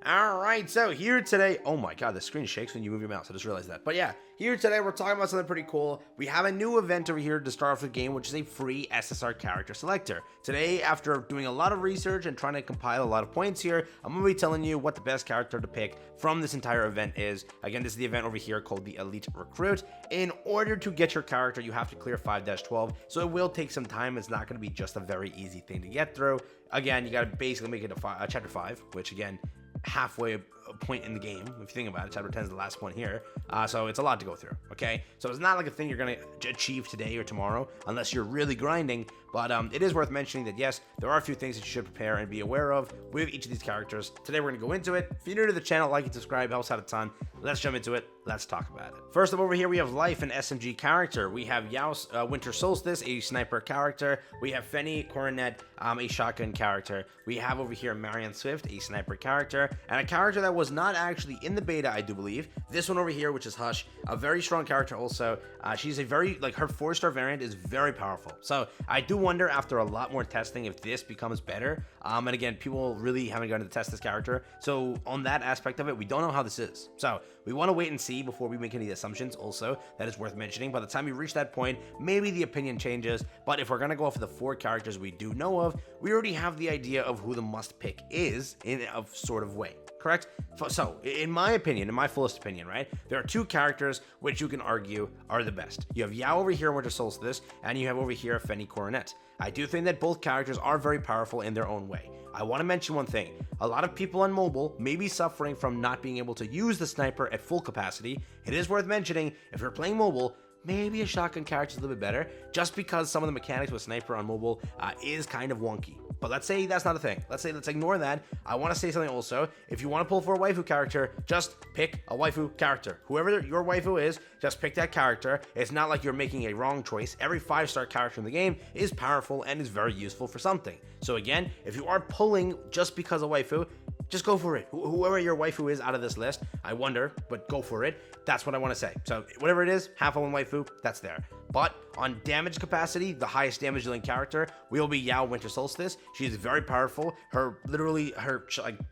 All right, so here today, oh my god, the screen shakes when you move your mouse. I just realized that. But yeah, here today we're talking about something pretty cool. We have a new event over here to start off the game, which is a free SSR character selector. Today, after doing a lot of research and trying to compile a lot of points here, I'm going to be telling you what the best character to pick from this entire event is. Again, this is the event over here called the Elite Recruit. In order to get your character, you have to clear 5-12, so it will take some time. It's not going to be just a very easy thing to get through. Again, you got to basically make it a chapter 5, which again, halfway a point in the game. If you think about it, chapter 10 is the last one here, so it's a lot to go through. Okay, so it's not like a thing you're gonna achieve today or tomorrow unless you're really grinding, but it is worth mentioning that yes, there are a few things that you should prepare and be aware of with each of these characters. Today we're gonna go into it. If you're new to the channel, like and subscribe, helps out a ton. Let's jump into it. Let's talk about it. First up over here, we have Life, an SMG character. We have Yao's Winter Solstice, a sniper character. We have Fenny Coronet, a shotgun character. We have over here Marianne Swift, a sniper character, and a character that was not actually in the beta, I do believe. This one over here, which is Hush, a very strong character also. She's a very, her 4-star variant is very powerful. So I do wonder after a lot more testing if this becomes better. And again, people really haven't gotten to test this character. So on that aspect of it, we don't know how this is. So we want to wait and see before we make any assumptions. Also, that is worth mentioning. By the time you reach that point, maybe the opinion changes. But if we're going to go off of the 4 characters we do know of, we already have the idea of who the must pick is in a sort of way. Correct? So, in my opinion, in my fullest opinion, right, there are 2 characters which you can argue are the best. You have Yao over here in Winter Solstice, and you have over here Fenny Coronet. I do think that both characters are very powerful in their own way. I want to mention one thing. A lot of people on mobile may be suffering from not being able to use the sniper at full capacity. It is worth mentioning, if you're playing mobile, maybe a shotgun character is a little bit better, just because some of the mechanics with sniper on mobile is kind of wonky. But let's say that's not a thing. Let's ignore that. I want to say something also. If you want to pull for a waifu character, just pick a waifu character. Whoever your waifu is, just pick that character. It's not like you're making a wrong choice. Every 5-star character in the game is powerful and is very useful for something. So again, if you are pulling just because of waifu, just go for it. Whoever your waifu is out of this list, I wonder, but go for it. That's what I want to say. So whatever it is, half of one waifu, that's there. But on damage capacity, the highest damage dealing character will be Yao Winter Solstice. She is very powerful. Her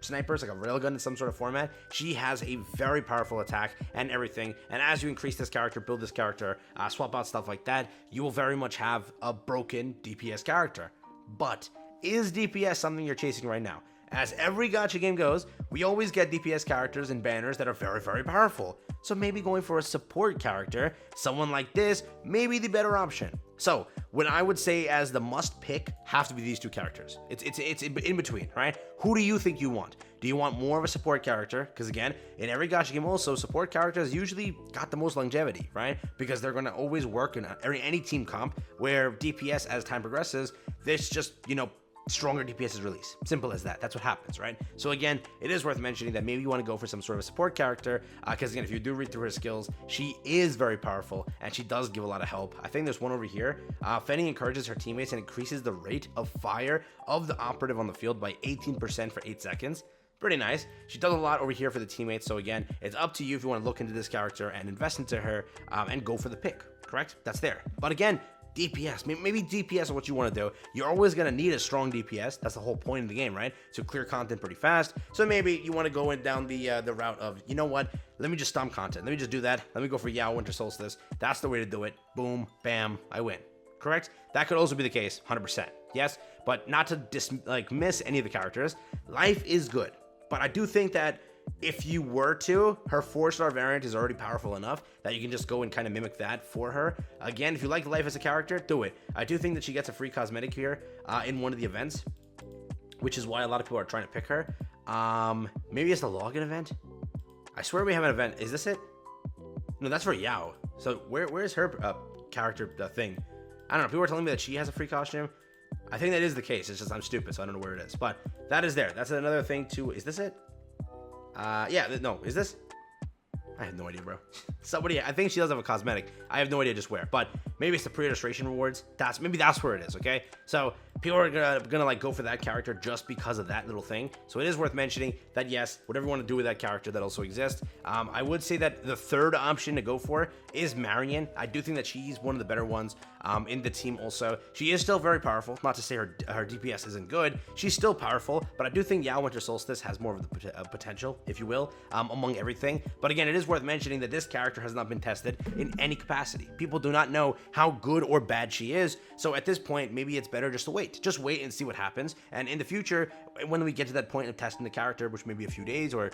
sniper is like a railgun in some sort of format. She has a very powerful attack and everything. And as you increase this character, build this character, swap out stuff like that, you will very much have a broken DPS character. But is DPS something you're chasing right now? As every gacha game goes, we always get DPS characters and banners that are very, very powerful. So maybe going for a support character, someone like this, may be the better option. So what I would say as the must pick have to be these 2 characters. It's in between, right? Who do you think you want? Do you want more of a support character? Because again, in every gacha game also, support characters usually got the most longevity, right? Because they're going to always work in any team comp where DPS as time progresses, this just, stronger DPS is released. Simple as that. That's what happens, right? So again, it is worth mentioning that maybe you want to go for some sort of a support character, because again, if you do read through her skills, she is very powerful and she does give a lot of help. I think there's one over here. Fenny encourages her teammates and increases the rate of fire of the operative on the field by 18% for 8 seconds. Pretty nice. She does a lot over here for the teammates. So again, it's up to you if you want to look into this character and invest into her and go for the pick. Correct? That's there. But again, DPS, maybe DPS is what you want to do. You're always going to need a strong DPS. That's the whole point of the game, right? To clear content pretty fast. So maybe you want to go down the route of, you know what? Let me just stomp content. Let me just do that. Let me go for Yao Winter Solstice. That's the way to do it. Boom, bam, I win. Correct? That could also be the case, 100%. Yes, but not to miss any of the characters. Life is good, but I do think that if you were to, her 4-star variant is already powerful enough that you can just go and kind of mimic that for her. Again, if you like Life as a character, do it. I do think that she gets a free cosmetic here in one of the events, which is why a lot of people are trying to pick her. Maybe it's the login event. I swear we have an event. Is this it? No, that's for Yao. So where's her character thing? I don't know. People are telling me that she has a free costume. I think that is the case. It's just I'm stupid, so I don't know where it is. But that is there. That's another thing too. Is this it? No, is this? I have no idea, bro. Somebody, I think she does have a cosmetic. I have no idea just where, but maybe it's the pre-registration rewards. Maybe that's where it is, okay? So people are gonna like go for that character just because of that little thing. So it is worth mentioning that yes, whatever you want to do with that character, that also exists. I would say that the third option to go for is Marion. I do think that she's one of the better ones in the team. Also, she is still very powerful. Not to say her DPS isn't good. She's still powerful, but I do think Yao Winter Solstice has more of the potential, if you will, among everything. But again, it is worth mentioning that this character has not been tested in any capacity. People do not know how good or bad she is. So at this point, maybe it's better just to wait. Just wait and see what happens. And in the future, when we get to that point of testing the character, which may be a few days or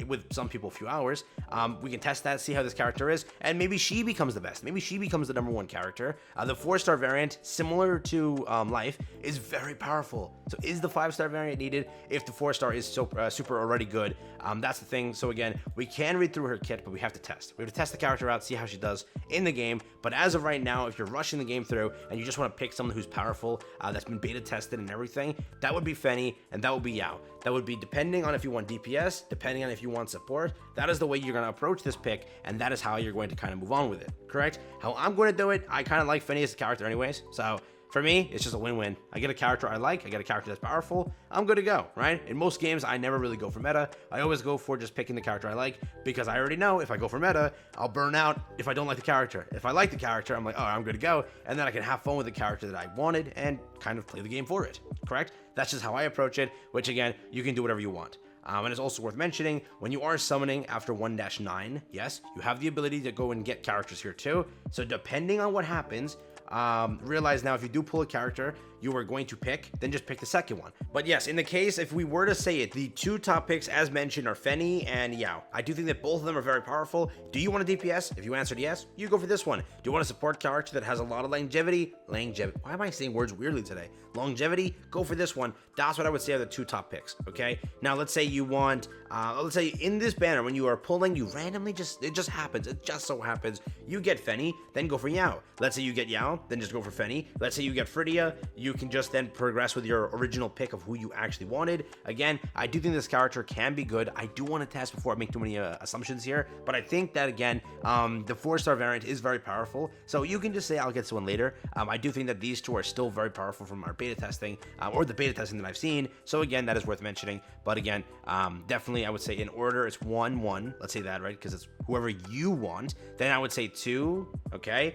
with some people a few hours, we can test that, see how this character is, and maybe she becomes the best. Maybe she becomes the #1 character. The 4-star variant, similar to Life, is very powerful. So is the 5-star variant needed if the 4-star is so super already good? That's the thing. So again, we can read through her kit, but we have to test. We have to test the character out, see how she does in the game. But as of right now, if you're rushing the game through and you just want to pick someone who's powerful, that's been beta tested and everything, that would be Fenny and that would be Yao. That would be depending on if you want DPS, depending on if you want support. That is the way you're going to approach this pick, and that is how you're going to kind of move on with it, correct? How I'm going to do it, I kind of like Fenny as a character anyways, so for me, it's just a win-win. I get a character I like, I get a character that's powerful, I'm good to go, right? In most games, I never really go for meta. I always go for just picking the character I like, because I already know if I go for meta, I'll burn out if I don't like the character. If I like the character, I'm like, oh, I'm good to go, and then I can have fun with the character that I wanted and kind of play the game for it, correct? That's just how I approach it, which again, you can do whatever you want. And it's also worth mentioning, when you are summoning after 1-9, yes, you have the ability to go and get characters here too. So depending on what happens, realize now if you do pull a character you are going to pick, then just pick the second one. But yes, in the case, if we were to say it, the 2 top picks as mentioned are Fenny and Yao. I do think that both of them are very powerful. Do you want a DPS? If you answered yes, you go for this one. Do you want a support character that has a lot of longevity? Why am I saying words weirdly today? Longevity? Go for this one. That's what I would say are the 2 top picks, okay? Now, let's say you want, let's say in this banner, when you are pulling, you randomly it just happens. It just so happens. You get Fenny, then go for Yao. Let's say you get Yao, then just go for Fenny. Let's say you get Fridia, you can just then progress with your original pick of who you actually wanted. Again, I do think this character can be good. I do want to test before I make too many assumptions here, but I think that again, the 4-star variant is very powerful. So you can just say I'll get to one later. I do think that these 2 are still very powerful from our beta testing, or the beta testing that I've seen. So again, that is worth mentioning. But again, definitely I would say in order, it's 1-1. Let's say that, right? Because it's whoever you want. Then I would say 2, okay?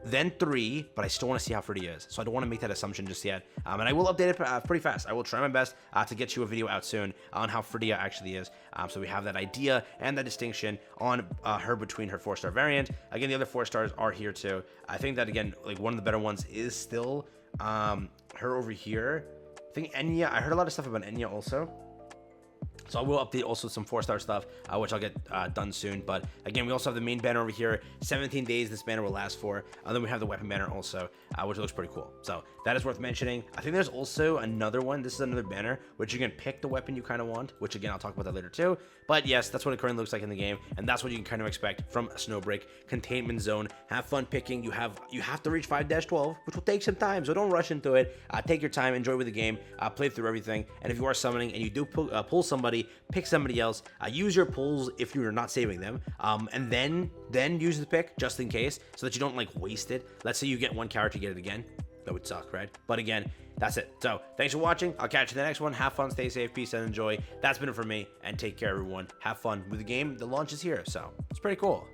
Then 3, but I still want to see how Fridia is. So I don't want to make that assumption just yet. And I will update it pretty fast. I will try my best to get you a video out soon on how Fridia actually is. So we have that idea and that distinction on her between her 4-star variant. Again, the other 4-stars are here too. I think that, again, like one of the better ones is still her over here. I think Enya. I heard a lot of stuff about Enya also. So I will update also some 4-star stuff, which I'll get done soon. But again, we also have the main banner over here. 17 days this banner will last for. And then we have the weapon banner also, which looks pretty cool. So that is worth mentioning. I think there's also another one. This is another banner, which you can pick the weapon you kind of want, which again, I'll talk about that later too. But yes, that's what it currently looks like in the game. And that's what you can kind of expect from a Snowbreak Containment Zone. Have fun picking. You have to reach 5-12, which will take some time. So don't rush into it. Take your time, enjoy with the game, play through everything. And if you are summoning and you do pull somebody, pick somebody else. Use your pulls if you're not saving them, and then use the pick just in case, so that you don't like waste it. Let's say you get one character, you get it again. That would suck, right? But again, that's it. So thanks for watching. I'll catch you in the next one. Have fun, stay safe, peace, and enjoy. That's been it for me. And take care, everyone. Have fun with the game. The launch is here, so it's pretty cool.